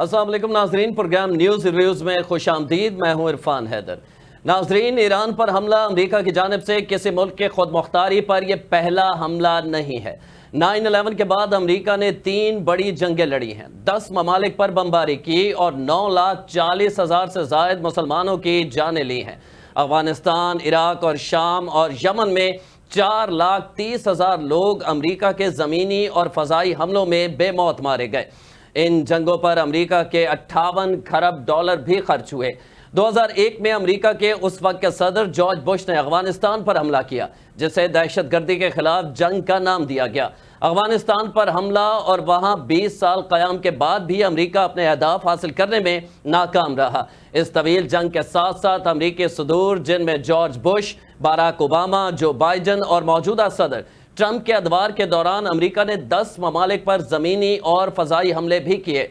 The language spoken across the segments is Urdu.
السلام علیکم ناظرین، پروگرام نیوز ریویوز میں خوش آمدید۔ میں ہوں عرفان حیدر۔ ناظرین، ایران پر حملہ امریکہ کی جانب سے کسی ملک کے خود مختاری پر یہ پہلا حملہ نہیں ہے۔ 9/11 کے بعد امریکہ نے 3 بڑی جنگیں لڑی ہیں، 10 ممالک پر بمباری کی اور 9,40,000 سے زائد مسلمانوں کی جانیں لی ہیں۔ افغانستان، عراق اور شام اور یمن میں 4,30,000 لوگ امریکہ کے زمینی اور فضائی حملوں میں بے موت مارے گئے۔ ان جنگوں پر امریکہ کے 58 کھرب ڈالر بھی خرچ ہوئے۔ 2001 میں امریکہ کے اس وقت کے صدر جارج بش نے افغانستان پر حملہ کیا، جسے دہشت گردی کے خلاف جنگ کا نام دیا گیا۔ افغانستان پر حملہ اور وہاں 20 سال قیام کے بعد بھی امریکہ اپنے اہداف حاصل کرنے میں ناکام رہا۔ اس طویل جنگ کے ساتھ ساتھ امریکی صدور، جن میں George Bush, Barack Obama, Joe Biden اور موجودہ صدر ٹرمپ کے ادوار کے دوران امریکہ نے 10 ممالک پر زمینی اور فضائی حملے بھی کیے،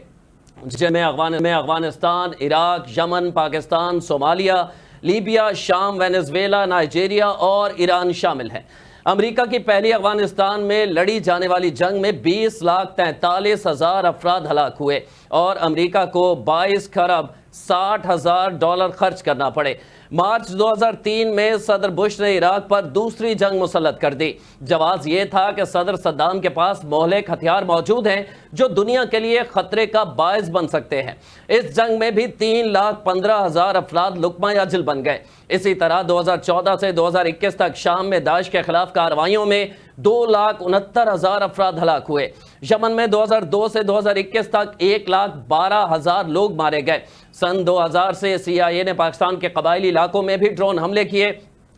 جن میں افغانستان، عراق، یمن، پاکستان، صومالیہ، لیبیا، شام، وینزویلا، نائجیریا اور ایران شامل ہیں۔ امریکہ کی پہلی افغانستان میں لڑی جانے والی جنگ میں 20,43,000 افراد ہلاک ہوئے اور امریکہ کو 22 کھرب 60,000 ڈالر خرچ کرنا پڑے۔ مارچ 2003 میں صدر بش نے عراق پر دوسری جنگ مسلط کر دی۔ جواز یہ تھا کہ صدر صدام کے پاس مہلک ہتھیار موجود ہیں جو دنیا کے لیے خطرے کا باعث بن سکتے ہیں۔ اس جنگ میں بھی 3,15,000 افراد لقمہ اجل بن گئے۔ اسی طرح 2014 سے 2021 تک شام میں داعش کے خلاف کارروائیوں میں 2,69,000 افراد ہلاک ہوئے۔ یمن میں 2002 سے 2021 تک 1,12,000 لوگ مارے گئے۔ سن 2000 سے CIA نے پاکستان کے قبائلی علاقوں میں بھی ڈرون حملے کیے۔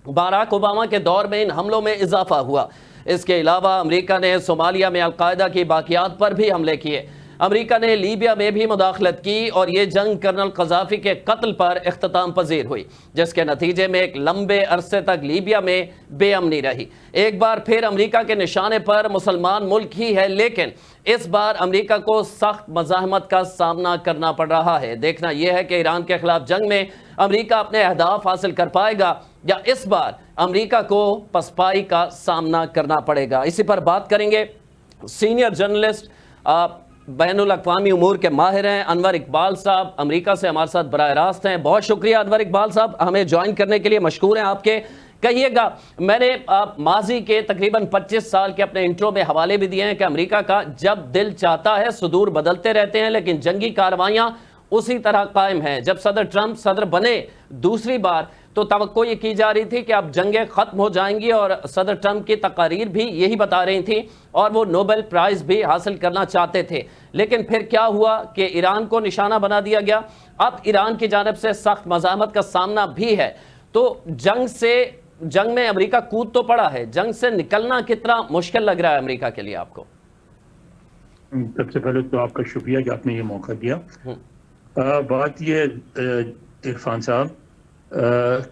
باراک اوباما کے دور میں ان حملوں میں اضافہ ہوا۔ اس کے علاوہ امریکہ نے صومالیہ میں القاعدہ کی باقیات پر بھی حملے کیے۔ امریکہ نے لیبیا میں بھی مداخلت کی اور یہ جنگ کرنل قذافی کے قتل پر اختتام پذیر ہوئی، جس کے نتیجے میں ایک لمبے عرصے تک لیبیا میں بے امنی رہی۔ ایک بار پھر امریکہ کے نشانے پر مسلمان ملک ہی ہے، لیکن اس بار امریکہ کو سخت مزاحمت کا سامنا کرنا پڑ رہا ہے۔ دیکھنا یہ ہے کہ ایران کے خلاف جنگ میں امریکہ اپنے اہداف حاصل کر پائے گا یا اس بار امریکہ کو پسپائی کا سامنا کرنا پڑے گا۔ اسی پر بات کریں گے۔ سینئر جرنلسٹ، بین الاقوامی امور کے ماہر ہیں، انور اقبال صاحب امریکہ سے ہمارے ساتھ براہ راست ہیں۔ بہت شکریہ انور اقبال صاحب ہمیں جوائن کرنے کے لیے، مشکور ہیں آپ کے۔ کہیے گا، میں نے ماضی کے تقریباً 25 سال کے اپنے انٹرو میں حوالے بھی دیے ہیں کہ امریکہ کا جب دل چاہتا ہے صدور بدلتے رہتے ہیں، لیکن جنگی کارروائیاں اسی طرح قائم ہیں۔ جب صدر ٹرمپ صدر بنے دوسری بار تو توقع یہ کی جا رہی تھی کہ اب جنگیں ختم ہو جائیں گی، اور صدر ٹرمپ کی تقاریر بھی یہی بتا رہی تھیں، اور وہ نوبل پرائز بھی حاصل کرنا چاہتے تھے۔ لیکن پھر کیا ہوا کہ ایران کو نشانہ بنا دیا گیا۔ اب ایران کی جانب سے سخت مزاحمت کا سامنا بھی ہے، تو جنگ میں امریکہ کود تو پڑا ہے، جنگ سے نکلنا کتنا مشکل لگ رہا ہے امریکہ کے لیے آپ کو؟ سب سے پہلے تو آپ کا شکریہ کہ آپ نے یہ موقع دیا۔ بات یہ عرفان صاحب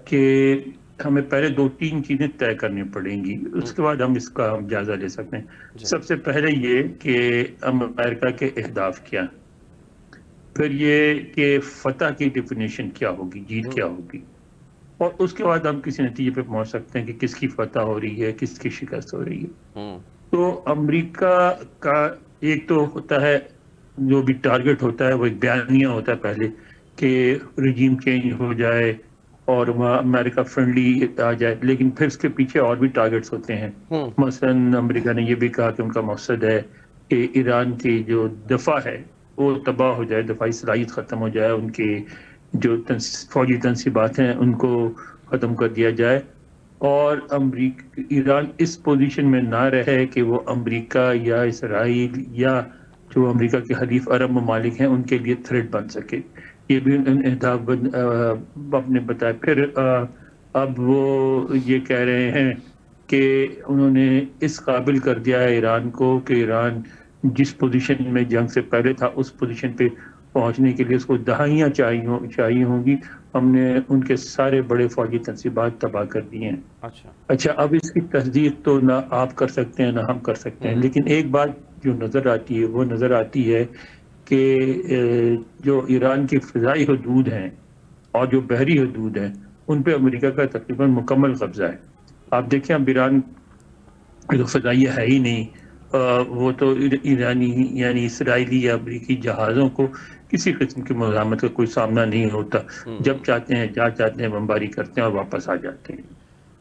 کہ ہمیں پہلے 2-3 چیزیں طے کرنی پڑیں گی، اس کے بعد ہم اس کا جائزہ لے سکتے ہیں۔ سب سے پہلے یہ کہ امریکہ کے اہداف کیا، پھر یہ کہ فتح کی ڈیفینیشن کیا ہوگی، جیت کیا ہوگی، اور اس کے بعد ہم کسی نتیجے پہ پہنچ سکتے ہیں کہ کس کی فتح ہو رہی ہے، کس کی شکست ہو رہی ہے۔ تو امریکہ کا ایک تو ہوتا ہے، جو بھی ٹارگٹ ہوتا ہے وہ ایک بیانیہ ہوتا ہے پہلے کہ رجیم چینج ہو جائے اور امریکہ فرینڈلی آ جائے، لیکن پھر اس کے پیچھے اور بھی ٹارگٹس ہوتے ہیں۔ مثلا امریکہ نے یہ بھی کہا کہ ان کا مقصد ہے کہ ایران کی جو دفاع ہے وہ تباہ ہو جائے، دفاعی صلاحیت ختم ہو جائے، ان کی جو فوجی تنصیبات ہیں ان کو ختم کر دیا جائے، اور ایران اس پوزیشن میں نہ رہے کہ وہ امریکہ یا اسرائیل یا جو امریکہ کے حلیف عرب ممالک ہیں ان کے لیے تھریٹ بن سکے۔ یہ بھی ان اہداف آپ نے بتایا۔ پھر اب وہ یہ کہہ رہے ہیں کہ انہوں نے اس قابل کر دیا ہے ایران کو کہ ایران جس پوزیشن میں جنگ سے پہلے تھا اس پوزیشن پہ پہنچنے کے لیے اس کو دہائیاں چاہیے ہوں گی۔ ہم نے ان کے سارے بڑے فوجی تنصیبات تباہ کر دیے ہیں۔ اچھا، اب اس کی تصدیق تو نہ آپ کر سکتے ہیں نہ ہم کر سکتے ہیں، لیکن ایک بات جو نظر آتی ہے وہ نظر آتی ہے کہ جو ایران کی فضائی حدود ہیں اور جو بحری حدود ہیں ان پہ امریکہ کا تقریباً مکمل قبضہ ہے۔ آپ دیکھیں اب ایران فضائیہ ہے ہی نہیں، وہ تو ایرانی یعنی اسرائیلی یا امریکی جہازوں کو کسی قسم کی مزاحمت کا کوئی سامنا نہیں ہوتا. جب چاہتے ہیں جہاں چاہتے ہیں بمباری کرتے ہیں اور واپس آ جاتے ہیں.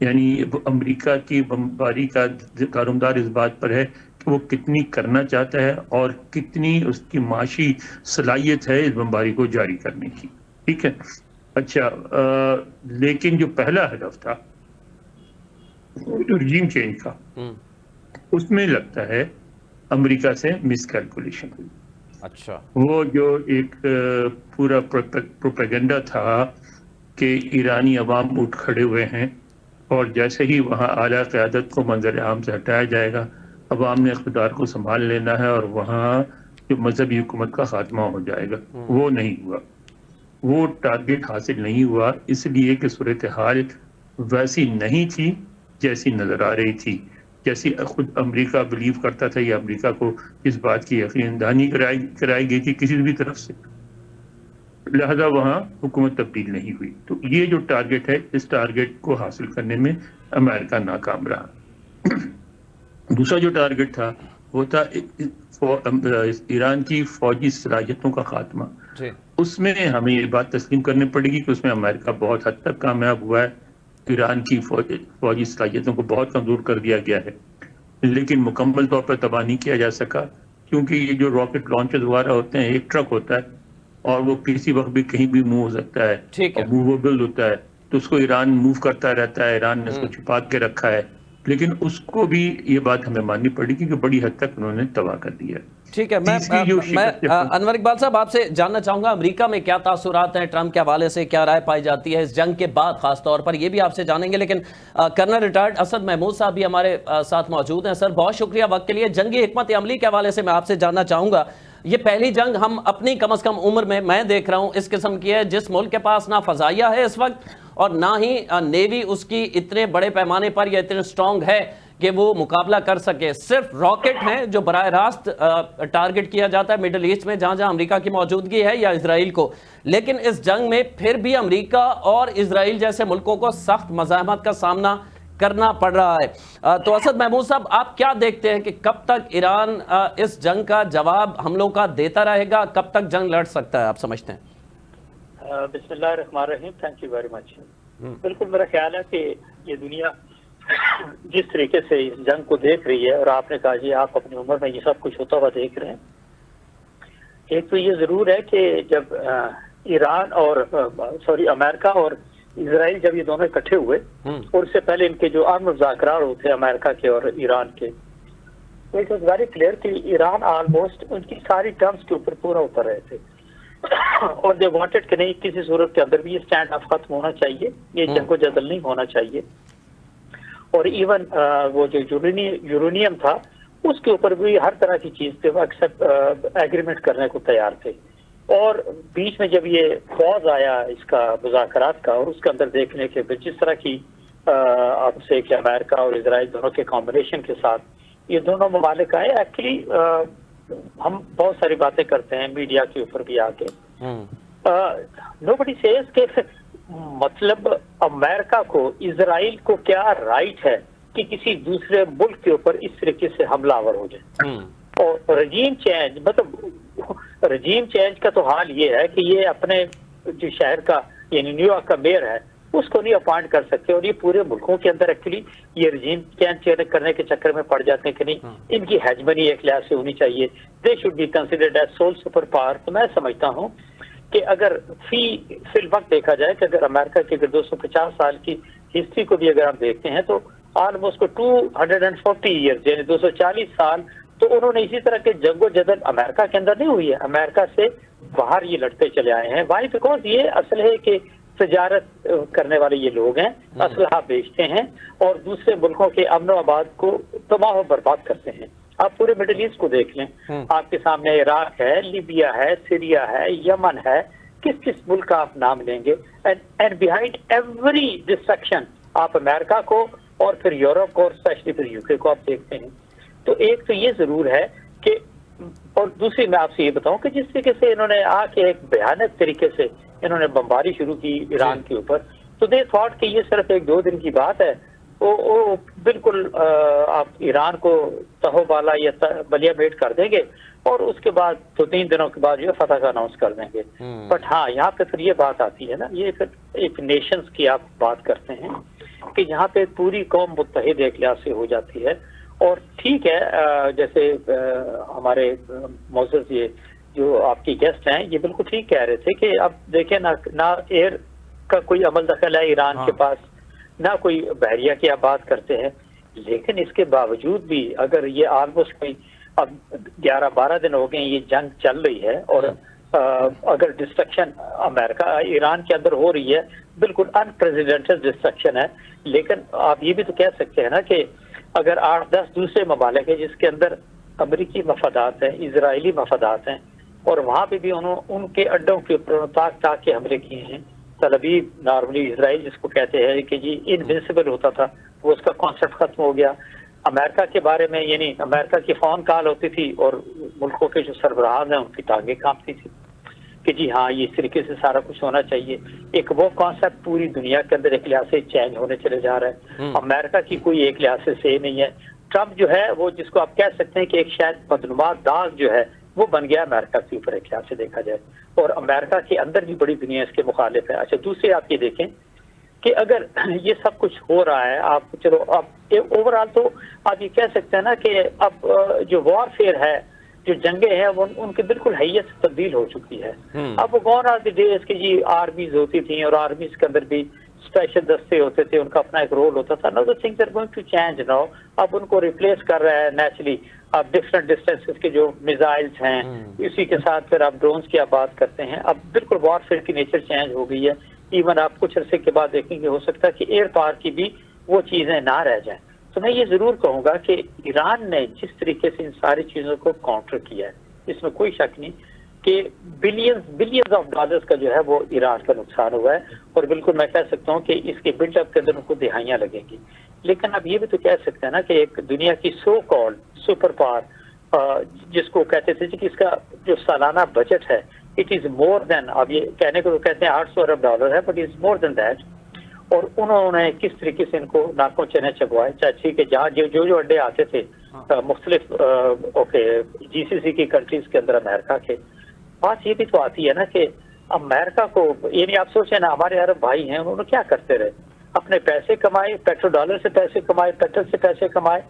یعنی امریکہ کی بمباری کا دارومدار اس بات پر ہے کہ وہ کتنی کرنا چاہتا ہے اور کتنی اس کی معاشی صلاحیت ہے اس بمباری کو جاری کرنے کی. ٹھیک ہے. اچھا لیکن جو پہلا ہدف تھا رجیم چینج کا، اس میں لگتا ہے امریکہ سے مس کیلکولیشن ہوئی. اچھا وہ جو ایک پورا پروپیگنڈا تھا کہ ایرانی عوام اٹھ کھڑے ہوئے ہیں اور جیسے ہی وہاں اعلیٰ قیادت کو منظر عام سے ہٹایا جائے گا، عوام نے اقتدار کو سنبھال لینا ہے اور وہاں جو مذہبی حکومت کا خاتمہ ہو جائے گا. وہ نہیں ہوا. وہ ٹارگٹ حاصل نہیں ہوا اس لیے کہ صورتحال ویسی نہیں تھی جیسی نظر آ رہی تھی، جیسی خود امریکہ بلیو کرتا تھا یا امریکہ کو اس بات کی یقین دہانی کرائی گئی تھی کسی بھی طرف سے. لہذا وہاں حکومت تبدیل نہیں ہوئی. تو یہ جو ٹارگٹ ہے، اس ٹارگٹ کو حاصل کرنے میں امریکہ ناکام رہا. دوسرا جو ٹارگٹ تھا وہ تھا ایران کی فوجی صلاحیتوں کا خاتمہ. جی اس میں ہمیں یہ بات تسلیم کرنی پڑے گی کہ اس میں امریکہ بہت حد تک کامیاب ہوا ہے. ایران کی فوجی صلاحیتوں کو بہت کمزور کر دیا گیا ہے، لیکن مکمل طور پر تباہ نہیں کیا جا سکا، کیونکہ یہ جو راکٹ لانچر وغیرہ ہوتے ہیں ایک ٹرک ہوتا ہے اور وہ کسی وقت بھی کہیں بھی موو ہو سکتا ہے ٹھیک ہے. اور موویبل ہوتا ہے، تو اس کو ایران موو کرتا رہتا ہے. ایران نے اس کو چھپا کے رکھا ہے، لیکن اس کو بھی یہ بات ہمیں ماننی پڑے گی کہ بڑی حد تک انہوں نے تباہ کر دیا ہے. ٹھیک ہے. میں شکست انور اقبال صاحب آپ سے جاننا چاہوں گا امریکہ میں کیا تاثرات ہیں، ٹرمپ کے حوالے سے کیا رائے پائی جاتی ہے اس جنگ کے بعد، خاص طور پر یہ بھی آپ سے جانیں گے. لیکن کرنل ریٹائرڈ اسد محمود صاحب بھی ہمارے ساتھ موجود ہیں. سر بہت شکریہ وقت کے لیے. جنگی حکمت عملی کے حوالے سے میں آپ سے جاننا چاہوں گا. یہ پہلی جنگ ہم اپنی کم از کم عمر میں دیکھ رہا ہوں اس قسم کی ہے جس ملک کے پاس نہ فضائیہ ہے اس وقت اور نہ ہی نیوی اس کی اتنے بڑے پیمانے پر یا اتنے سٹرونگ ہے کہ وہ مقابلہ کر سکے. صرف راکٹ ہیں جو براہ راست ٹارگٹ کیا جاتا ہے مڈل ایسٹ میں جہاں جہاں امریکہ کی موجودگی ہے یا اسرائیل کو. لیکن اس جنگ میں پھر بھی امریکہ اور اسرائیل جیسے ملکوں کو سخت مزاحمت کا سامنا کرنا پڑ رہا ہے. تو اسد محمود صاحب آپ کیا دیکھتے ہیں کہ کب تک ایران اس جنگ کا جواب حملوں کا دیتا رہے گا، کب تک جنگ لڑ سکتا ہے آپ سمجھتے ہیں؟ بسم اللہ الرحمن الرحیم. Thank you very much. بالکل میرا خیال ہے کہ یہ دنیا جس طریقے سے اس جنگ کو دیکھ رہی ہے، اور آپ نے کہا جی آپ اپنی عمر میں یہ سب کچھ ہوتا ہوا دیکھ رہے ہیں، ایک تو یہ ضرور ہے کہ جب ایران اور امریکہ اور اسرائیل جب یہ دونوں اکٹھے ہوئے اور اس سے پہلے ان کے جو عام مذاکرات ہوتے ہیں امریکہ کے اور ایران کے، تو ایک ویری کلیئر تھی ایران آلموسٹ ان کی ساری ٹرمز کے اوپر پورا اتر رہے تھے اور دے وانٹڈ کہ نہیں کسی صورت کے اندر بھی یہ اسٹینڈ آف ختم ہونا چاہیے، یہ جنگ و جدل نہیں ہونا چاہیے. اور ایون وہ جو یورینیم تھا اس کے اوپر بھی ہر طرح کی چیز پہ وہ ایگریمنٹ کرنے کو تیار تھے. اور بیچ میں جب یہ فوز آیا اس کا مذاکرات کا اور اس کے اندر دیکھنے کے جس طرح کی آپ سے کہ امریکہ اور اسرائیل دونوں کے کمبینیشن کے ساتھ یہ دونوں ممالک آئے، ایکچولی ہم بہت ساری باتیں کرتے ہیں میڈیا کے اوپر بھی آ کے، نوبڈی سیز کہ مطلب امریکہ کو اسرائیل کو کیا رائٹ ہے کہ کسی دوسرے ملک کے اوپر اس طریقے سے حملہ آور ہو جائے. اور رجیم چینج مطلب رجیم چینج کا تو حال یہ ہے کہ یہ اپنے جو شہر کا یعنی نیو یارک کا میئر ہے اس کو نہیں اپوائنٹ کر سکتے، اور یہ پورے ملکوں کے اندر ایکچولی یہ رجیم چینج کرنے کے چکر میں پڑ جاتے ہیں کہ نہیں ان کی ہیجمنی ایک لحاظ سے ہونی چاہیے، they should be considered as sole superpower. تو میں سمجھتا ہوں کہ اگر فی الوقت دیکھا جائے کہ اگر امریکہ کی اگر 250 سال کی ہسٹری کو بھی اگر ہم دیکھتے ہیں تو آلموسٹ 240 ایئرز یعنی 240 سال تو انہوں نے اسی طرح کے جنگ و جدل امریکہ کے اندر نہیں ہوئی ہے، امریکہ سے باہر یہ لڑتے چلے آئے ہیں. وائی؟ بیکاز یہ اصل ہے کہ تجارت کرنے والے یہ لوگ ہیں، اسلحہ بیچتے ہیں اور دوسرے ملکوں کے امن و آباد کو تباہ و برباد کرتے ہیں. آپ پورے مڈل ایسٹ کو دیکھ لیں، آپ کے سامنے عراق ہے، لیبیا ہے، سیریا ہے، یمن ہے، کس کس ملک کا آپ نام لیں گے؟ اینڈ بیہائنڈ ایوری ڈسٹرکشن آپ امریکہ کو اور پھر یورپ کو اور اسپیشلی پھر یو کے کو آپ دیکھتے ہیں. تو ایک تو یہ ضرور ہے کہ، اور دوسری میں آپ سے یہ بتاؤں کہ جس طریقے سے انہوں نے آ کے ایک بھیانک طریقے سے انہوں نے بمباری شروع کی ایران کے اوپر، تو دے تھاٹ کہ یہ صرف 1-2 دن کی بات ہے وہ بالکل آپ ایران کو تہو بالا یا بلیا بیٹ کر دیں گے اور اس کے بعد 2-3 دنوں کے بعد جو فتح کا اناؤنس کر دیں گے. بٹ ہاں یہاں پہ پھر یہ بات آتی ہے نا، یہ پھر ایک نیشنز کی آپ بات کرتے ہیں کہ یہاں پہ پوری قوم متحد ایک لحاظ سے ہو جاتی ہے. اور ٹھیک ہے جیسے ہمارے معزز یہ جو آپ کی گیسٹ ہیں یہ بالکل ٹھیک کہہ رہے تھے کہ اب دیکھیں نہ ایئر کا کوئی عمل دخل ہے ایران کے پاس، نہ کوئی بحریہ کی آپ بات کرتے ہیں. لیکن اس کے باوجود بھی اگر یہ آلموسٹ کوئی اب 11-12 دن ہو گئے یہ جنگ چل رہی ہے اور اگر ڈسٹرکشن امریکہ ایران کے اندر ہو رہی ہے بالکل انپریزیڈنٹڈ ڈسٹرکشن ہے. لیکن آپ یہ بھی تو کہہ سکتے ہیں نا کہ اگر 8-10 دوسرے ممالک ہیں جس کے اندر امریکی مفادات ہیں، اسرائیلی مفادات ہیں، اور وہاں پہ بھی ان کے اڈوں کے اوپر تاک کے حملے کیے ہیں. تل ابیب نارملی اسرائیل جس کو کہتے ہیں کہ جی انوینسیبل ہوتا تھا، وہ اس کا کانسیپٹ ختم ہو گیا. امریکہ کے بارے میں یعنی امریکہ کی فون کال ہوتی تھی اور ملکوں کے جو سربراہان ہیں ان کی ٹانگیں کانپتی تھی کہ جی ہاں یہ اس طریقے سے سارا کچھ ہونا چاہیے. ایک وہ کانسیپٹ پوری دنیا کے اندر ایک لحاظ سے چینج ہونے چلے جا رہا ہے. امریکہ کی کوئی ایک لحاظ سے صحیح نہیں ہے. ٹرمپ جو ہے وہ جس کو آپ کہہ سکتے ہیں کہ ایک شاید بدنما داغ جو ہے وہ بن گیا امریکہ کے اوپر ایک لحاظ سے دیکھا جائے، اور امریکہ کے اندر بھی بڑی دنیا اس کے مخالف ہے. اچھا دوسرے آپ یہ دیکھیں کہ اگر یہ سب کچھ ہو رہا ہے، آپ چلو اب اوور آل تو آپ یہ کہہ سکتے ہیں نا کہ اب جو وار فیئر ہے، جو جنگیں ہیں وہ ان کی بالکل حیثیت سے تبدیل ہو چکی ہے. اب وہ گون آر دی ڈیز کہ جی آرمیز ہوتی تھیں اور آرمیز کے اندر بھی اسپیشل دستے ہوتے تھے، ان کا اپنا ایک رول ہوتا تھا. No things are going to change now. اب ان کو ریپلیس کر رہا ہے نیچرلی اب ڈفرینٹ ڈسٹینسز کے جو میزائلز ہیں، اسی کے ساتھ پھر آپ ڈرونز کی آپ بات کرتے ہیں. اب بالکل وار فیئر کی نیچر چینج ہو گئی ہے. ایون آپ کچھ عرصے کے بعد دیکھیں گے ہو سکتا ہے کہ ایئر پار کی بھی وہ چیزیں نہ رہ جائیں. تو میں یہ ضرور کہوں گا کہ ایران نے جس طریقے سے ان ساری چیزوں کو کاؤنٹر کیا ہے اس میں کوئی شک نہیں کہ بلینز آف ڈالرز کا جو ہے وہ ایران کا نقصان ہوا ہے. اور بالکل میں کہہ سکتا ہوں کہ اس کے بلڈ اپ کے اندر ان کو دہائیاں لگیں گی. لیکن اب یہ بھی تو کہہ سکتے ہیں نا کہ ایک دنیا کی سو کال سپر پاور جس کو کہتے تھے کہ اس کا جو سالانہ بجٹ ہے اٹ از مور دین، اب یہ کہنے کو کہتے ہیں $800 ارب ہے but is more then that. اور انہوں نے کس طریقے سے ان کو ناکوں چنے چبوائے. چاچی کے جہاں جو اڈے آتے تھے مختلف جی سی سی کی کنٹریز کے اندر امریکہ کے، بات یہ بھی تو آتی ہے نا کہ امریکہ کو یعنی آپ سوچیں نا ہمارے عرب بھائی ہیں انہوں نے کیا کرتے رہے، اپنے پیسے کمائے، پیٹرو ڈالر سے پیسے کمائے، پیٹرول سے پیسے کمائے،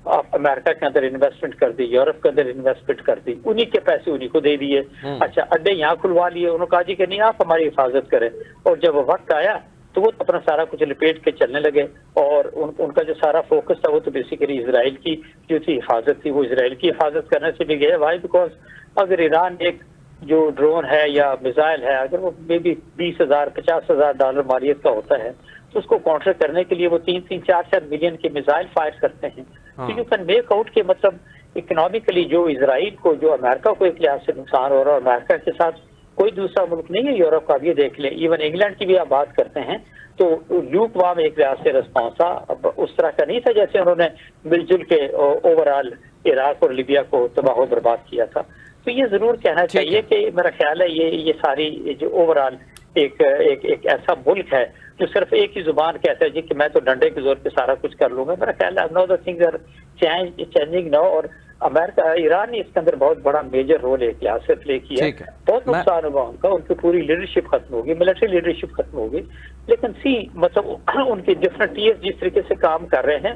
آپ امریکہ کے اندر انویسٹمنٹ کر دی، یورپ کے اندر انویسٹمنٹ کر دی، انہی کے پیسے انہی کو دے دیے. اچھا اڈے یہاں کھلوا لیے، انہوں نے کہا جی کہ نہیں آپ ہماری حفاظت کریں. اور جب وہ وقت آیا تو وہ اپنا سارا کچھ لپیٹ کے چلنے لگے اور ان کا جو سارا فوکس تھا وہ تو بیسیکلی اسرائیل کی جو تھی حفاظت تھی، وہ اسرائیل کی حفاظت کرنے سے بھی گئے. وائی بیکاز اگر ایران ایک جو ڈرون ہے یا میزائل ہے اگر وہ مے بی $20,000-50,000 مالیت کا ہوتا ہے تو اس کو کاؤنٹر کرنے کے لیے وہ 3-4 ملین کے میزائل فائر کرتے ہیں. تو یو کین میک آؤٹ کہ مطلب اکنامکلی جو اسرائیل کو جو امریکہ کو ایک لحاظ سے نقصان ہو رہا ہے، امریکہ کے ساتھ کوئی دوسرا ملک نہیں ہے. یورپ کا بھی دیکھ لیں، ایون انگلینڈ کی بھی آپ بات کرتے ہیں تو لوک وام ایک لحاظ سے رسپانس تھا. اب اس طرح کا نہیں تھا جیسے انہوں نے مل جل کے اوور آل عراق اور لیبیا کو تباہ و برباد کیا تھا. تو یہ ضرور کہنا چاہیے کہ میرا خیال ہے یہ ساری جو اوور آل ایک ایسا ملک ہے جو صرف ایک ہی زبان کہتا ہے جی کہ میں تو ڈنڈے کے زور پہ سارا کچھ کر لوں گا. میرا خیال ہے no the things are changing now. اور امریکہ ایران نے اس کے اندر بہت بڑا میجر رول ایک لحاظ سے پلے کیا ہے. بہت نقصان ہوا ان کا، ان کی پوری لیڈرشپ ختم ہوگی، ملٹری لیڈرشپ ختم ہوگی. لیکن مطلب ان کے ڈفرنٹ ٹیئرز جس طریقے سے کام کر رہے ہیں،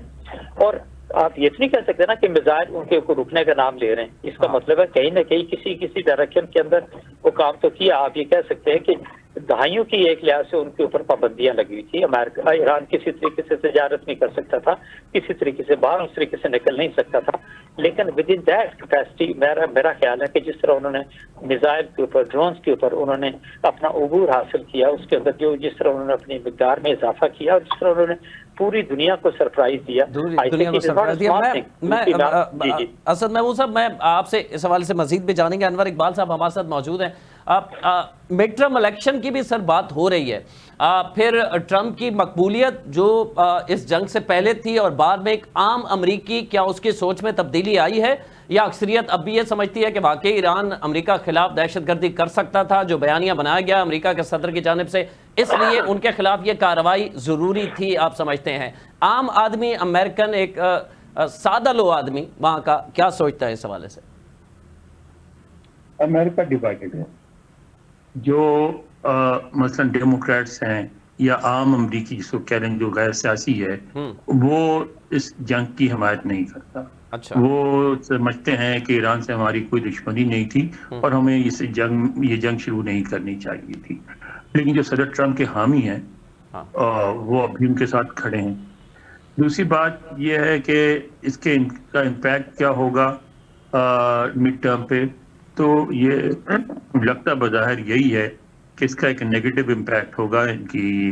اور آپ یہ نہیں کہہ سکتے نا کہ میزائل ان کے اوپر رکنے کا نام لے رہے ہیں. اس کا مطلب ہے کہیں نہ کہیں کسی ڈائریکشن کے اندر وہ کام تو کیا. آپ یہ کہہ سکتے ہیں کہ دہائیوں کی ایک لحاظ سے ان کے اوپر پابندیاں لگی ہوئی تھی. ایران کسی طریقے سے تجارت نہیں کر سکتا تھا، کسی طریقے سے باہر اس طریقے سے نکل نہیں سکتا تھا. لیکن ود ان دیٹ کیپیسٹی میرا خیال ہے کہ جس طرح انہوں نے میزائل کے اوپر، ڈرونز کے اوپر انہوں نے اپنا عبور حاصل کیا، اس کے اندر جس طرح انہوں نے اپنی مقدار میں اضافہ کیا اور جس طرح انہوں نے پوری دنیا کو سرپرائز دیا. اسد محمود صاحب، میں آپ سے اس حوالے سے مزید بھی جانیں گے. انور اقبال صاحب ہمارے ساتھ موجود ہیں. مڈ ٹرم الیکشن کی بھی سر بات ہو رہی ہے، پھر ٹرمپ کی مقبولیت جو اس جنگ سے پہلے تھی اور بعد میں ایک عام امریکی، کیا اس کی سوچ میں تبدیلی آئی ہے یا اکثریت اب بھی یہ سمجھتی ہے کہ واقعی ایران امریکہ خلاف دہشت گردی کر سکتا تھا؟ جو بیانیہ بنایا گیا امریکہ کے صدر کی جانب سے اس لیے ان کے خلاف یہ کارروائی ضروری تھی آپ سمجھتے ہیں؟ عام آدمی، امریکن، ایک سادہ لو آدمی وہاں کا کیا سوچتا ہے اس حوالے سے؟ امریکہ ڈیوائیڈڈ ہے. جو مثلا ڈیموکریٹس ہیں یا عام امریکی جس کو کہہ رہے ہیں جو غیر سیاسی ہے، وہ اس جنگ کی حمایت نہیں کرتا. اچھا. وہ سمجھتے ہیں کہ ایران سے ہماری کوئی دشمنی نہیں تھی اور ہمیں یہ جنگ شروع نہیں کرنی چاہیے تھی. لیکن جو صدر ٹرمپ کے حامی ہیں وہ ابھی ان کے ساتھ کھڑے ہیں. دوسری بات یہ ہے کہ اس کا امپیکٹ کیا ہوگا مڈ ٹرم پہ، تو یہ لگتا بظاہر یہی ہے کہ اس کا ایک نیگیٹو امپیکٹ ہوگا ان کی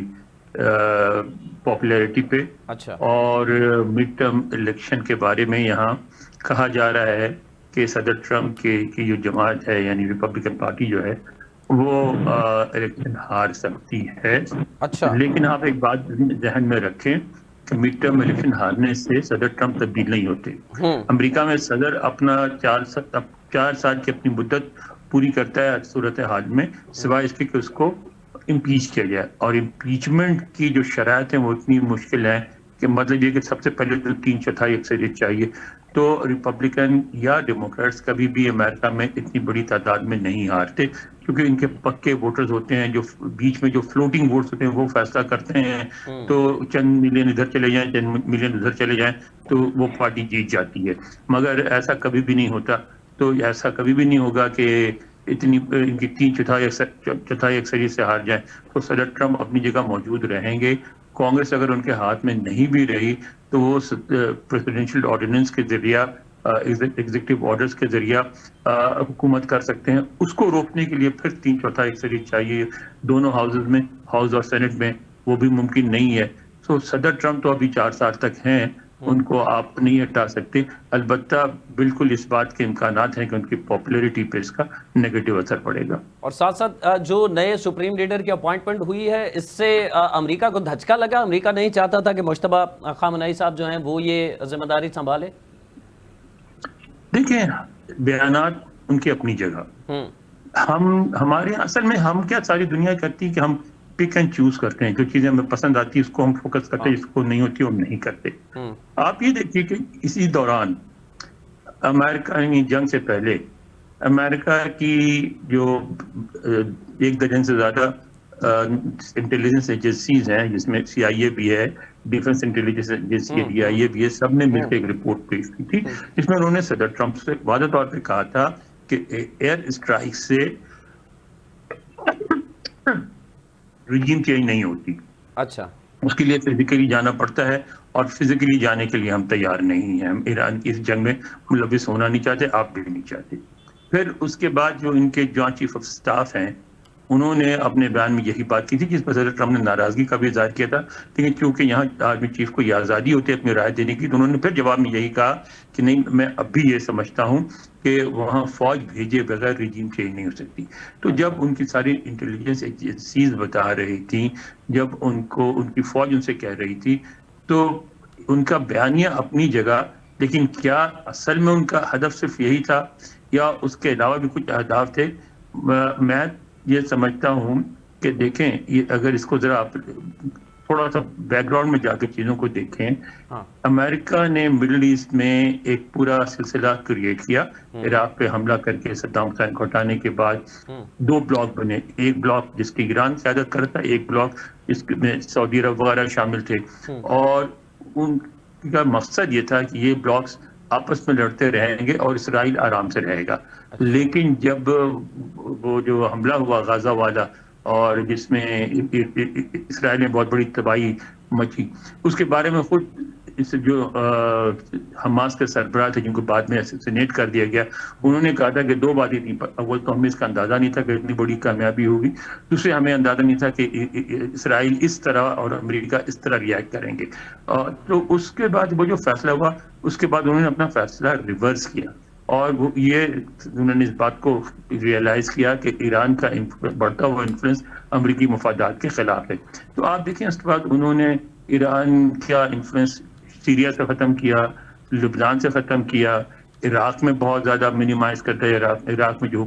پاپولیرٹی پہ. اچھا. اور مڈ ٹرم الیکشن کے بارے میں یہاں کہا جا رہا ہے کہ صدر ٹرمپ کی جو جماعت ہے یعنی ریپبلکن پارٹی جو ہے وہ الیکشن ہار سکتی ہے. اچھا. لیکن آپ ایک بات ذہن میں رکھیں کہ مڈ ٹرم الیکشن ہارنے سے صدر ٹرمپ تبدیل نہیں ہوتے. امریکہ میں صدر اپنا 4 سال کی اپنی مدت پوری کرتا ہے صورتحال میں، سوائے اس کے کہ اس کو امپیچ کیا جائے. اور امپیچمنٹ کی جو شرائط ہیں وہ اتنی مشکل ہیں کہ مطلب یہ کہ سب سے پہلے تو 3/4 اکثریت چاہیے. تو ریپبلکن یا ڈیموکریٹس کبھی بھی امریکہ میں اتنی بڑی تعداد میں نہیں ہارتے، کیونکہ ان کے پکے ووٹرز ہوتے ہیں جو بیچ میں جو فلوٹنگ ووٹس ہوتے ہیں وہ فیصلہ کرتے ہیں. تو چند ملین ادھر چلے جائیں، چند ملین ادھر چلے جائیں تو وہ پارٹی جیت جاتی ہے. مگر ایسا کبھی بھی نہیں ہوتا. تو ایسا کبھی بھی نہیں ہوگا کہ اتنی ان کی 3/4 اکثریت سے ہار جائیں. تو صدر ٹرمپ اپنی جگہ موجود رہیں گے. کانگریس اگر ان کے ہاتھ میں نہیں بھی رہی تو وہ پریزیڈنشل آرڈیننس کے ذریعہ، ایگزیکٹو آرڈرز کے ذریعہ حکومت کر سکتے ہیں. اس کو روکنے کے لیے پھر 3/4 اکثریت چاہیے دونوں ہاؤسز میں، ہاؤس اور سینٹ میں. وہ بھی ممکن نہیں ہے. تو صدر ٹرمپ تو ابھی 4 سال تک ہیں، ان کو آپ نہیں ہٹا سکتے. البتہ بالکل اس بات کے امکانات ہیں کہ ان کی پاپولیرٹی پہ اس کا نیگیٹو اثر پڑے گا. اور ساتھ ساتھ جو نئے سپریم لیڈر کی اپوائنٹمنٹ ہوئی ہے اس سے امریکہ کو دھچکا لگا. امریکہ نہیں چاہتا تھا کہ مجتبی خامنہئی صاحب جو ہیں وہ یہ ذمہ داری سنبھالے. دیکھیں، بیانات ان کی اپنی جگہ. ہمارے اصل میں ہم کیا ساری دنیا کرتی ہے کہ ہم پک اینڈ چوز کرتے ہیں. جو چیزیں ہمیں پسند آتی ہے اس کو ہم فوکس کرتے ہیں، جس کو نہیں ہوتی ہم نہیں کرتے. آپ یہ دیکھیے کہ اسی دوران امریکہ جنگ سے پہلے امریکہ کی جو 1 درجن سے زیادہ انٹیلیجنس ایجنسیز ہیں، جس میں CIA بھی ہے، ڈیفنس انٹیلیجنس ایجنسی DIA بھی ہے، سب نے مل کے ایک رپورٹ پیش کی تھی جس میں انہوں نے صدر ٹرمپ سے واضح طور پہ کہا تھا کہ ایئر اسٹرائک سے ریجیم چینج نہیں ہوتی. اچھا. اس کے لیے فزیکلی جانا پڑتا ہے اور فزیکلی جانے کے لیے ہم تیار نہیں ہیں. ہم ایران کی اس جنگ میں ملوث ہونا نہیں چاہتے، آپ بھی نہیں چاہتے. پھر اس کے بعد جو ان کے جوائنٹ چیف آف سٹاف ہیں انہوں نے اپنے بیان میں یہی بات کی تھی جس پر صدر ٹرمپ نے ناراضگی کا بھی اظہار کیا تھا. لیکن چونکہ یہاں آرمی چیف کو یہ آزادی ہوتی ہے اپنی رائے دینے کی، تو انہوں نے پھر جواب میں یہی کہا کہ نہیں، میں اب بھی یہ سمجھتا ہوں کہ وہاں فوج بھیجے بغیر ریجیم چینج نہیں ہو سکتی. تو جب ان کی ساری انٹیلیجنس ایجنسیز بتا رہی تھیں، جب ان کی فوج ان سے کہہ رہی تھی، تو ان کا بیانیہ اپنی جگہ. لیکن کیا اصل میں ان کا ہدف صرف یہی تھا یا اس کے علاوہ بھی کچھ اہداف تھے؟ میں یہ سمجھتا ہوں کہ دیکھیں، یہ اگر اس کو ذرا آپ تھوڑا سا بیک گراؤنڈ میں جا کے چیزوں کو دیکھیں، امریکہ نے مڈل ایسٹ میں ایک پورا سلسلہ کریٹ کیا. عراق پہ حملہ کر کے صدام حسین کو ہٹانے کے بعد 2 بلاک بنے. ایک بلاک جس کی ایران قیادت کرتا، ایک بلاک جس میں سعودی عرب وغیرہ شامل تھے. اور ان کا مقصد یہ تھا کہ یہ بلاکس آپس میں لڑتے رہیں گے اور اسرائیل آرام سے رہے گا. لیکن جب وہ جو حملہ ہوا غزہ والا اور جس میں اسرائیل نے بہت بڑی تباہی مچی، اس کے بارے میں خود اس جو حماس کے سربراہ تھے جن کو بعد میں اسیسینیٹ کر دیا گیا، انہوں نے کہا تھا کہ 2 باتیں تھیں. اول تو ہمیں اس کا اندازہ نہیں تھا کہ اتنی بڑی کامیابی ہوگی. دوسرے، ہمیں اندازہ نہیں تھا کہ اسرائیل اس طرح اور امریکہ اس طرح ریئیکٹ کریں گے. تو اس کے بعد وہ جو فیصلہ ہوا، اس کے بعد انہوں نے اپنا فیصلہ ریورس کیا اور انہوں نے اس بات کو ریئلائز کیا کہ ایران کا بڑھتا ہوا انفلوئنس امریکی مفادات کے خلاف ہے. تو آپ دیکھیں اس کے بعد انہوں نے ایران کا انفلوئنس سیریا سے ختم کیا، لبنان سے ختم کیا، عراق میں بہت زیادہ منیمائز کرتا ہے. عراق میں جو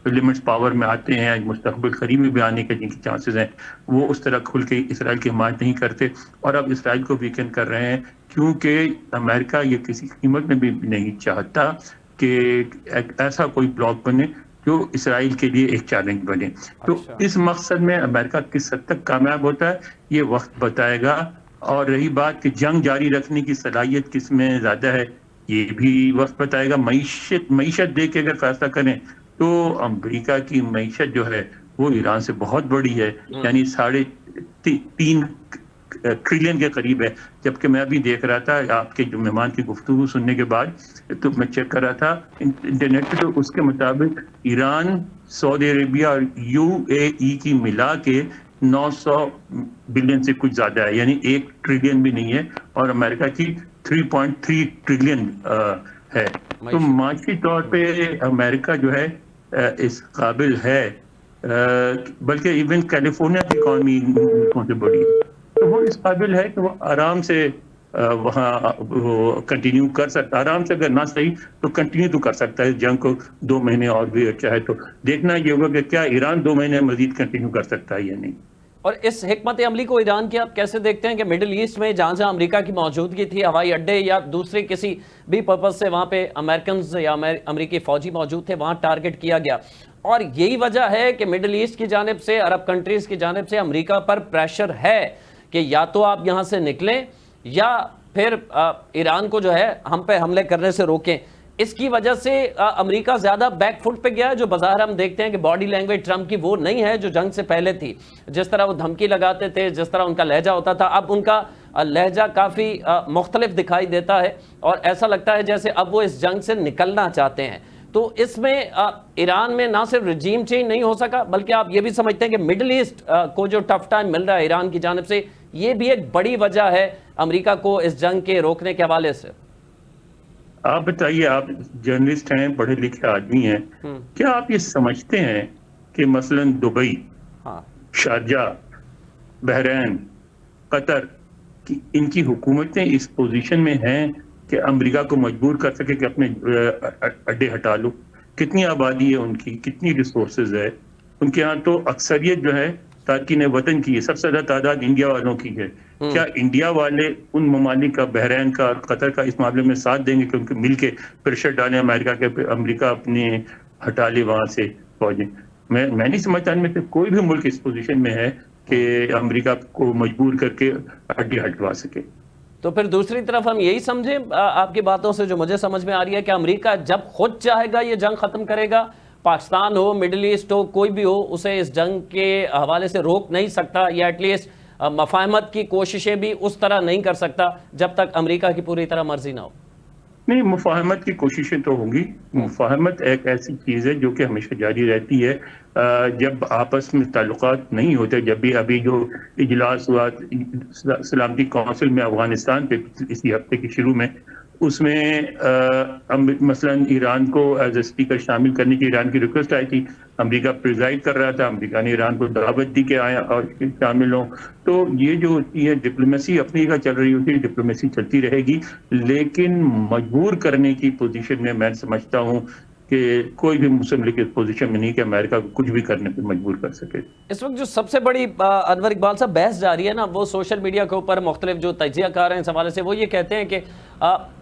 ایلیمنٹس پاور میں آتے ہیں مستقبل قریب بھی آنے کے جن کی چانسز ہیں وہ اس طرح کھل کے اسرائیل کی حمایت نہیں کرتے, اور اب اسرائیل کو ویکن کر رہے ہیں کیونکہ امریکہ یہ کسی قیمت میں بھی نہیں چاہتا کہ ایسا کوئی بلاک بنے جو اسرائیل کے لیے ایک چیلنج بنے. تو اس مقصد میں امریکہ کس حد تک کامیاب ہوتا ہے یہ وقت بتائے گا. اور رہی بات کہ جنگ جاری رکھنے کی صلاحیت کس میں زیادہ ہے یہ بھی وقت بتائے گا. معیشت دیکھ کے اگر فیصلہ کریں تو امریکہ کی معیشت جو ہے وہ ایران سے بہت بڑی ہے, یعنی 3.5 ٹریلین کے قریب ہے. جبکہ میں ابھی دیکھ رہا تھا آپ کے جو مہمان کی گفتگو سننے کے بعد تو میں چیک کر رہا تھا انٹرنیٹ پہ, تو اس کے مطابق ایران, سعودی عربیہ اور UAE کی ملا کے 900 بلین سے کچھ زیادہ ہے, یعنی 1 ٹریلین بھی نہیں ہے, اور امریکہ کی 3.3 ٹریلین ہے. تو معاشی طور پہ امریکہ جو ہے اس قابل ہے, بلکہ ایون کیلیفورنیا کی اکانومی ملکوں سے بڑی ہے, تو وہ اس قابل ہے کہ وہ آرام سے وہاں کنٹینیو کر سکتا, آرام سے اگر نہ صحیح تو کنٹینیو تو کر سکتا ہے جنگ کو 2 مہینے اور بھی چاہے تو. دیکھنا یہ ہوگا کہ کیا ایران 2 مہینے مزید کنٹینیو کر سکتا ہے یا نہیں. اور اس حکمت عملی کو ایران کی آپ کیسے دیکھتے ہیں کہ مڈل ایسٹ میں جہاں جہاں امریکہ کی موجودگی تھی, ہوائی اڈے یا دوسرے کسی بھی پرپز سے وہاں پہ امریکنز یا امریکی فوجی موجود تھے, وہاں ٹارگٹ کیا گیا, اور یہی وجہ ہے کہ مڈل ایسٹ کی جانب سے, عرب کنٹریز کی جانب سے امریکہ پر پریشر ہے کہ یا تو آپ یہاں سے نکلیں یا پھر ایران کو جو ہے ہم پہ حملے کرنے سے روکیں. اس کی وجہ سے امریکہ زیادہ بیک فٹ پہ گیا ہے, جو بظاہر ہم دیکھتے ہیں کہ باڈی لینگویج ٹرمپ کی وہ نہیں ہے جو جنگ سے پہلے تھی. جس طرح وہ دھمکی لگاتے تھے, جس طرح ان کا لہجہ ہوتا تھا, اب ان کا لہجہ کافی مختلف دکھائی دیتا ہے, اور ایسا لگتا ہے جیسے اب وہ اس جنگ سے نکلنا چاہتے ہیں. تو اس میں ایران میں نہ صرف رجیم چینج نہیں ہو سکا, بلکہ آپ یہ بھی سمجھتے ہیں کہ مڈل ایسٹ کو جو ٹف ٹائم مل رہا ہے ایران کی جانب سے, یہ بھی ایک بڑی وجہ ہے امریکہ کو اس جنگ کے روکنے کے حوالے سے. آپ بتائیے, آپ جرنلسٹ ہیں, پڑھے لکھے آدمی ہیں, کیا آپ یہ سمجھتے ہیں کہ مثلا دبئی, شارجہ, بحرین, قطر کی ان کی حکومتیں اس پوزیشن میں ہیں کہ امریکہ کو مجبور کر سکے کہ اپنے اڈے ہٹا لو؟ کتنی آبادی ہے ان کی, کتنی ریسورسز ہے ان کے ہاں, تو اکثریت جو ہے تارکین وطن کی ہے, سب سے زیادہ تعداد انڈیا والوں کی ہے. کیا انڈیا والے ان ممالک کا, بحرین کا, قطر کا اس معاملے میں ساتھ دیں گے کہ ان کے مل کے پریشر ڈالیں امریکہ کے, امریکہ اپنے ہٹا لے وہاں سے فوجیں؟ میں نہیں سمجھتا ان میں سے کوئی بھی ملک اس پوزیشن میں ہے کہ امریکہ کو مجبور کر کے اڈے ہٹوا سکے. تو پھر دوسری طرف ہم یہی سمجھیں آپ کی باتوں سے جو مجھے سمجھ میں آ رہی ہے کہ امریکہ جب خود چاہے گا یہ جنگ ختم کرے گا, پاکستان ہو, مڈل ایسٹ ہو, کوئی بھی ہو, اسے اس جنگ کے حوالے سے روک نہیں سکتا, یا ایٹ لیسٹ مفاہمت کی کوششیں بھی اس طرح نہیں کر سکتا جب تک امریکہ کی پوری طرح مرضی نہ ہو. نہیں, مفاہمت کی کوششیں تو ہوں گی. مفاہمت ایک ایسی چیز ہے جو کہ ہمیشہ جاری رہتی ہے جب آپس میں تعلقات نہیں ہوتے. جب بھی ابھی جو اجلاس ہوا سلامتی کونسل میں افغانستان پہ اسی ہفتے کے شروع میں, اس میں مثلا ایران کو ایز اے اسپیکر شامل کرنے کی ایران کی ریکویسٹ آئی تھی. امریکہ پریزائڈ کر رہا تھا, امریکہ نے ایران کو دعوت دی کہ آیا اور شامل ہوں. تو یہ جو ہوتی ہے ڈپلومیسی اپنی جگہ چل رہی ہوتی ہے, ڈپلومیسی چلتی رہے گی, لیکن مجبور کرنے کی پوزیشن میں سمجھتا ہوں کہ کوئی بھی مسلم لیگ اس پوزیشن میں نہیں کہ امریکہ کو کچھ بھی کرنے پہ مجبور کر سکے. اس وقت جو سب سے بڑی انور اقبال صاحب بحث جاری ہے نا, وہ سوشل میڈیا کے اوپر مختلف جو تجزیہ کار ہیں اس حوالے سے, وہ یہ کہتے ہیں کہ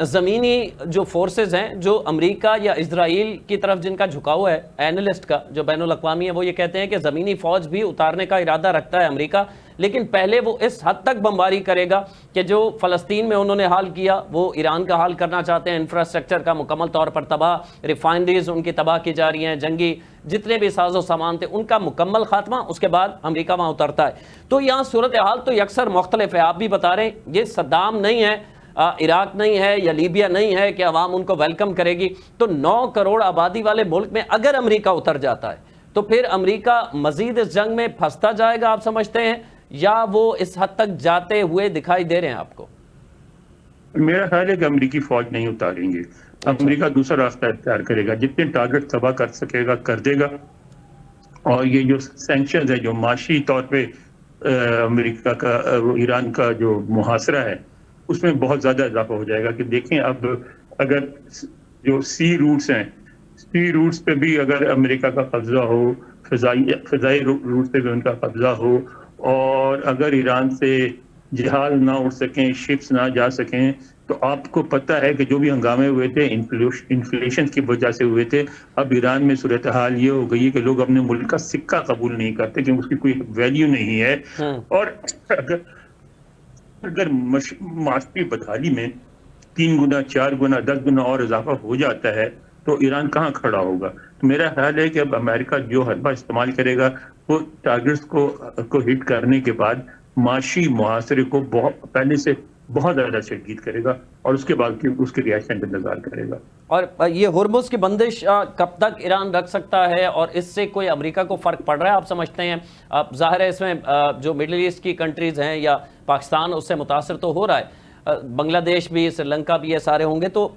زمینی جو فورسز ہیں جو امریکہ یا اسرائیل کی طرف جن کا جھکاؤ ہے, اینالسٹ کا جو بین الاقوامی ہے, وہ یہ کہتے ہیں کہ زمینی فوج بھی اتارنے کا ارادہ رکھتا ہے امریکہ, لیکن پہلے وہ اس حد تک بمباری کرے گا کہ جو فلسطین میں انہوں نے حال کیا وہ ایران کا حال کرنا چاہتے ہیں. انفراسٹرکچر کا مکمل طور پر تباہ, ریفائنریز ان کی تباہ کی جا رہی ہیں, جنگی جتنے بھی ساز و سامان تھے ان کا مکمل خاتمہ, اس کے بعد امریکہ وہاں اترتا ہے. تو یہاں صورتحال تو یکسر مختلف ہے. آپ بھی بتا رہے ہیں یہ صدام نہیں ہے, عراق نہیں ہے, یا لیبیا نہیں ہے کہ عوام ان کو ویلکم کرے گی. تو 9 کروڑ آبادی والے ملک میں اگر امریکہ اتر جاتا ہے تو پھر امریکہ مزید اس جنگ میں پھنستا جائے گا, آپ سمجھتے ہیں, یا وہ اس حد تک جاتے ہوئے دکھائی دے رہے ہیں آپ کو؟ میرا خیال ہے کہ امریکی فوج نہیں اتاریں گے. امریکہ دوسرا راستہ اختیار کرے گا, جتنے ٹارگٹ تباہ کر سکے گا کر دے گا. اور یہ جو سینکشنز ہے, جو معاشی طور پہ امریکہ کا ایران کا جو محاصرہ ہے, اس میں بہت زیادہ اضافہ ہو جائے گا. کہ دیکھیں اب اگر جو سی روٹس ہیں، سی روٹس پہ بھی اگر امریکہ کا قبضہ ہو، فضائی روٹ پہ بھی ان کا قبضہ ہو، اور اگر ایران سے جہاز نہ اڑ سکیں، شپس نہ جا سکیں، تو آپ کو پتہ ہے کہ جو بھی ہنگامے ہوئے تھے انفلیشن کی وجہ سے ہوئے تھے، اب ایران میں صورتحال یہ ہو گئی ہے کہ لوگ اپنے ملک کا سکہ قبول نہیں کرتے کیونکہ اس کی کوئی ویلیو نہیں ہے. اور اگر معاشی بدحالی میں 3 گنا 4 گنا 10 گنا اور اضافہ ہو جاتا ہے تو ایران کہاں کھڑا ہوگا؟ میرا خیال ہے کہ اب امریکہ جو حربہ استعمال کرے گا وہ ٹارگٹس کو ہٹ کرنے کے بعد معاشی محاصرے کو پہلے سے بہت زیادہ شدید کرے گا، اور اس کے بعد اس کی ریاکشن کا انتظار کرے گا. اور یہ ہرمز کی بندش کب تک ایران رکھ سکتا ہے، اور اس سے کوئی امریکہ کو فرق پڑ رہا ہے آپ سمجھتے ہیں؟ ظاہر ہے اس میں جو مڈل ایسٹ کی کنٹریز ہیں یا پاکستان اس سے متاثر تو ہو رہا ہے، بنگلہ دیش بھی، سری لنکا بھی، یہ سارے ہوں گے، تو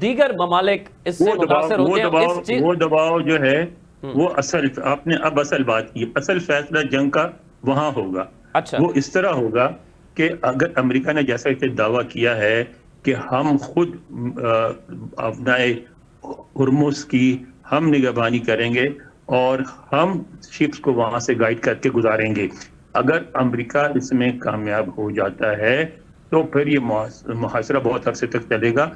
دیگر ممالک اس سے متاثر ہوتے ہیں؟ وہ دباؤ جو ہے وہ آپ نے اب اصل بات کی، اصل فیصلہ جنگ کا وہاں ہوگا. اچھا، وہ اس طرح ہوگا کہ اگر امریکہ نے جیسا کہ دعویٰ کیا ہے کہ ہم خود اپنا ہرمز کی ہم نگہبانی کریں گے اور ہم شپس کو وہاں سے گائیڈ کر کے گزاریں گے، اگر امریکہ اس میں کامیاب ہو جاتا ہے تو پھر یہ محاصرہ بہت عرصے تک چلے گا.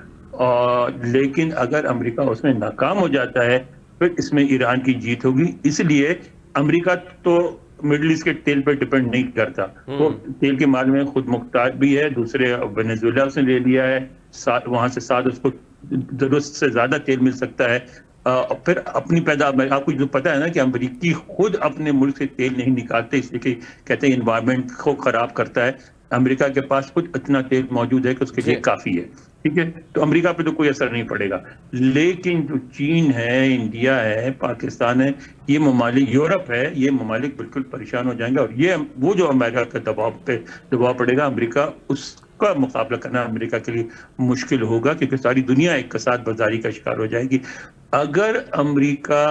لیکن اگر امریکہ اس میں ناکام ہو جاتا ہے پھر اس میں ایران کی جیت ہوگی. اس لیے امریکہ تو مڈل ایسٹ کے تیل پہ ڈپینڈ نہیں کرتا، وہ تیل کے معاملے میں خود مختار بھی ہے. دوسرے وینزویلا اس نے لے لیا ہے، وہاں سے ساتھ اس کو ضرورت سے زیادہ تیل مل سکتا ہے. پھر اپنی پیداوار، آپ کو جو پتہ ہے نا کہ امریکی خود اپنے ملک سے تیل نہیں نکالتے، اس لیے کہ کہتے ہیں انوائرمنٹ کو خراب کرتا ہے. امریکہ کے پاس خود اتنا تیل موجود ہے کہ اس کے لیے کافی ہے، ٹھیک ہے، تو امریکہ پہ تو کوئی اثر نہیں پڑے گا. لیکن جو چین ہے، انڈیا ہے، پاکستان ہے، یہ ممالک، یورپ ہے، یہ ممالک بالکل پریشان ہو جائیں گے، اور یہ وہ جو امریکہ کا دباؤ پڑے گا، امریکہ اس کا مقابلہ کرنا امریکہ کے لیے مشکل ہوگا، کیونکہ ساری دنیا ایک کساد بازاری کا شکار ہو جائے گی. اگر امریکہ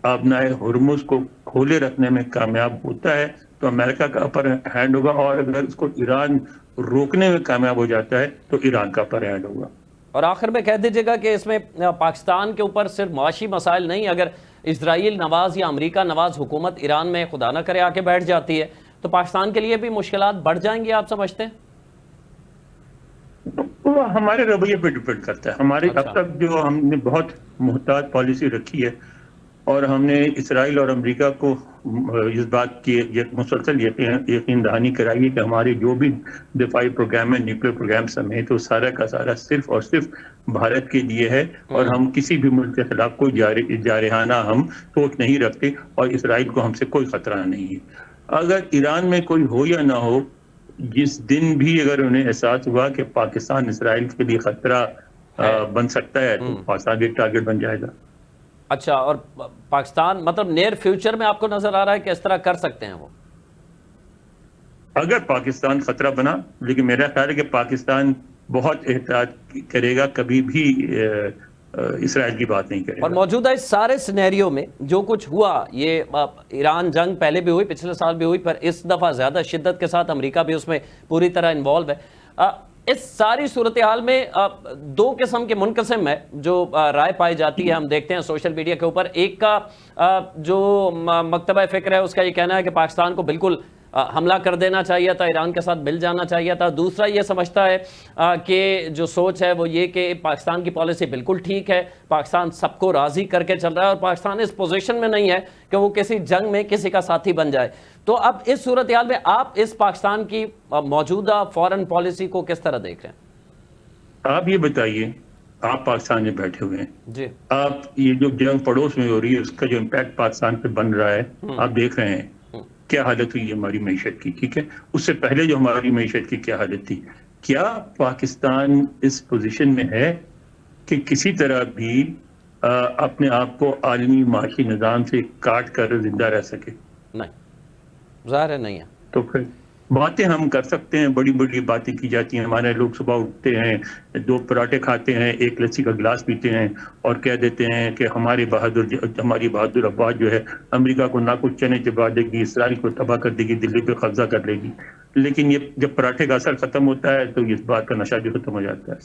اپنا ہرمز کو کھولے رکھنے میں کامیاب ہوتا ہے تو امریکہ کا اپر ہینڈ ہوگا، اور اگر اس کو ایران روکنے میں کامیاب ہو جاتا ہے تو ایران کا اپر ہینڈ ہوگا. اور آخر میں کہہ دیجیے گا کہ اس میں پاکستان کے اوپر صرف معاشی مسائل نہیں، اگر اسرائیل نواز یا امریکہ نواز حکومت ایران میں خدا نہ کرے آ کے بیٹھ جاتی ہے تو پاکستان کے لیے بھی مشکلات بڑھ جائیں گی، آپ سمجھتے ہیں؟ وہ ہمارے رویے پہ ڈپینڈ کرتا ہے. ہمارے اب تک جو ہم نے بہت محتاط پالیسی رکھی ہے، اور ہم نے اسرائیل اور امریکہ کو اس بات کی مسلسل یقین دہانی کرائی ہے کہ ہمارے جو بھی دفاعی پروگرام ہے، نیوکلیر پروگرام سمیت، وہ سارا کا سارا صرف اور صرف بھارت کے لیے ہے، اور ہم کسی بھی ملک کے خلاف کوئی جارحانہ ہم سوچ نہیں رکھتے، اور اسرائیل کو ہم سے کوئی خطرہ نہیں ہے. اگر ایران میں کوئی ہو یا نہ ہو، جس دن بھی اگر انہیں احساس ہوا کہ پاکستان اسرائیل کے لیے خطرہ بن سکتا ہے تو پاکستان بھی ٹارگٹ بن جائے گا. اچھا، اور پاکستان مطلب نیئر فیوچر میں آپ کو نظر آ رہا ہے کہ اس طرح کر سکتے ہیں وہ؟ اگر پاکستان خطرہ بنا، لیکن میرا خیال ہے کہ پاکستان بہت احتیاط کرے گا، کبھی بھی اسرائیل کی بات نہیں کرے گا. اور موجودہ اس سارے سینیریو میں جو کچھ ہوا، یہ ایران جنگ پہلے بھی ہوئی، پچھلے سال بھی ہوئی، پر اس دفعہ زیادہ شدت کے ساتھ امریکہ بھی اس میں پوری طرح انوالو ہے. اس ساری صورتحال میں دو قسم کے منقسم ہے جو رائے پائی جاتی ہے، ہم دیکھتے ہیں سوشل میڈیا کے اوپر. ایک کا جو مکتبہ فکر ہے اس کا یہ کہنا ہے کہ پاکستان کو بالکل حملہ کر دینا چاہیے تھا، ایران کے ساتھ مل جانا چاہیے تھا. دوسرا یہ سمجھتا ہے کہ جو سوچ ہے وہ یہ کہ پاکستان کی پالیسی بالکل ٹھیک ہے، پاکستان سب کو راضی کر کے چل رہا ہے، اور پاکستان اس پوزیشن میں نہیں ہے کہ وہ کسی جنگ میں کسی کا ساتھی بن جائے. تو اب اس صورتحال میں آپ اس پاکستان کی موجودہ فورن پالیسی کو کس طرح دیکھ رہے ہیں؟ آپ یہ بتائیے، آپ پاکستان میں بیٹھے ہوئے ہیں جی، آپ یہ جو جنگ پڑوس میں ہو رہی ہے اس کا جو امپیکٹ پاکستان پہ بن رہا ہے آپ دیکھ رہے ہیں کیا حالت ہوئی ہماری معیشت کی، ٹھیک ہے. اس سے پہلے جو ہماری معیشت کی کیا حالت تھی. کیا پاکستان اس پوزیشن میں ہے کہ کسی طرح بھی اپنے آپ کو عالمی معاشی نظام سے کاٹ کر زندہ رہ سکے؟ نہیں، ظاہر ہے نہیں ہے. تو پھر باتیں ہم کر سکتے ہیں، بڑی بڑی باتیں کی جاتی ہیں. ہمارے لوگ صبح اٹھتے ہیں، 2 پراٹھے کھاتے ہیں، 1 لسی کا گلاس پیتے ہیں، اور کہہ دیتے ہیں کہ ہماری بہادر افواج جو ہے امریکہ کو نہ کچھ چنے چبا دے گی، اسرائیل کو تباہ کر دے گی، دلی پہ قبضہ کر لے گی. لیکن یہ جب پراٹھے کا اثر ختم ہوتا ہے تو اس بات کا نشہ بھی ختم ہو جاتا ہے.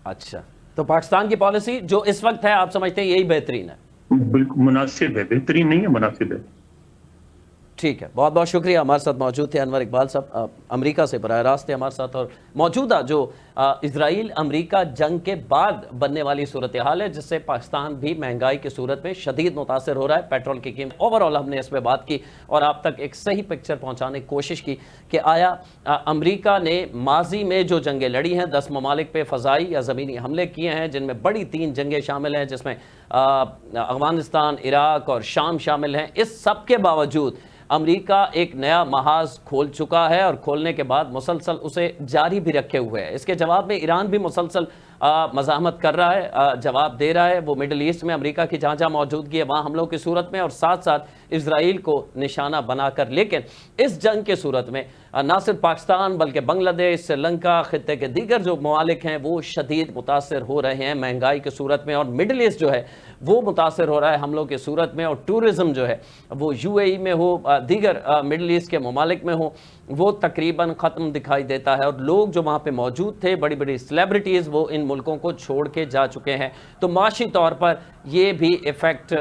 اچھا، تو پاکستان کی پالیسی جو اس وقت ہے آپ سمجھتے ہیں یہی بہترین ہے؟ بالکل مناسب ہے، بہترین نہیں ہے، مناسب ہے۔ ٹھیک ہے، بہت بہت شکریہ۔ ہمارے ساتھ موجود تھے انور اقبال صاحب، امریکہ سے براہ راست تھے ہمارے ساتھ، اور موجودہ جو اسرائیل امریکہ جنگ کے بعد بننے والی صورتحال ہے جس سے پاکستان بھی مہنگائی کی صورت میں شدید متاثر ہو رہا ہے، پیٹرول کی قیمت اوورآل ہم نے اس پہ بات کی اور آپ تک ایک صحیح پکچر پہنچانے کی کوشش کی کہ آیا امریکہ نے ماضی میں جو جنگیں لڑی ہیں، 10 ممالک پہ فضائی یا زمینی حملے کیے ہیں جن میں بڑی 3 جنگیں شامل ہیں جس میں افغانستان، عراق اور شام شامل ہیں، اس سب کے باوجود امریکہ ایک نیا محاذ کھول چکا ہے اور کھولنے کے بعد مسلسل اسے جاری بھی رکھے ہوئے ہے۔ اس کے جواب میں ایران بھی مسلسل مزاحمت کر رہا ہے، جواب دے رہا ہے، وہ مڈل ایسٹ میں امریکہ کی جہاں جہاں موجودگی ہے وہاں حملوں کی صورت میں، اور ساتھ ساتھ اسرائیل کو نشانہ بنا کر۔ لیکن اس جنگ کے صورت میں نہ صرف پاکستان بلکہ بنگلہ دیش، سری لنکا، خطے کے دیگر جو ممالک ہیں وہ شدید متاثر ہو رہے ہیں مہنگائی کی صورت میں، اور مڈل ایسٹ جو ہے وہ متاثر ہو رہا ہے حملوں کی صورت میں، اور ٹورزم جو ہے وہ UAE میں ہو، دیگر مڈل ایسٹ کے ممالک میں ہو، وہ تقریباً ختم دکھائی دیتا ہے، اور لوگ جو وہاں پہ موجود تھے، بڑی بڑی سیلیبریٹیز، وہ ان ملکوں کو چھوڑ کے جا چکے ہیں۔ تو معاشی طور پر یہ بھی ایفیکٹ،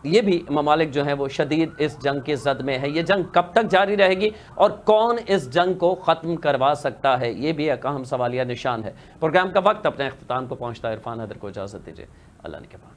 یہ بھی ممالک جو ہیں وہ شدید اس جنگ کے زد میں ہے۔ یہ جنگ کب تک جاری رہے گی اور کون اس جنگ کو ختم کروا سکتا ہے، یہ بھی ایک اہم سوالیہ نشان ہے۔ پروگرام کا وقت اپنے اختتام کو پہنچتا ہے، عرفان حیدر کو اجازت دیجیے، اللہ نگہبان۔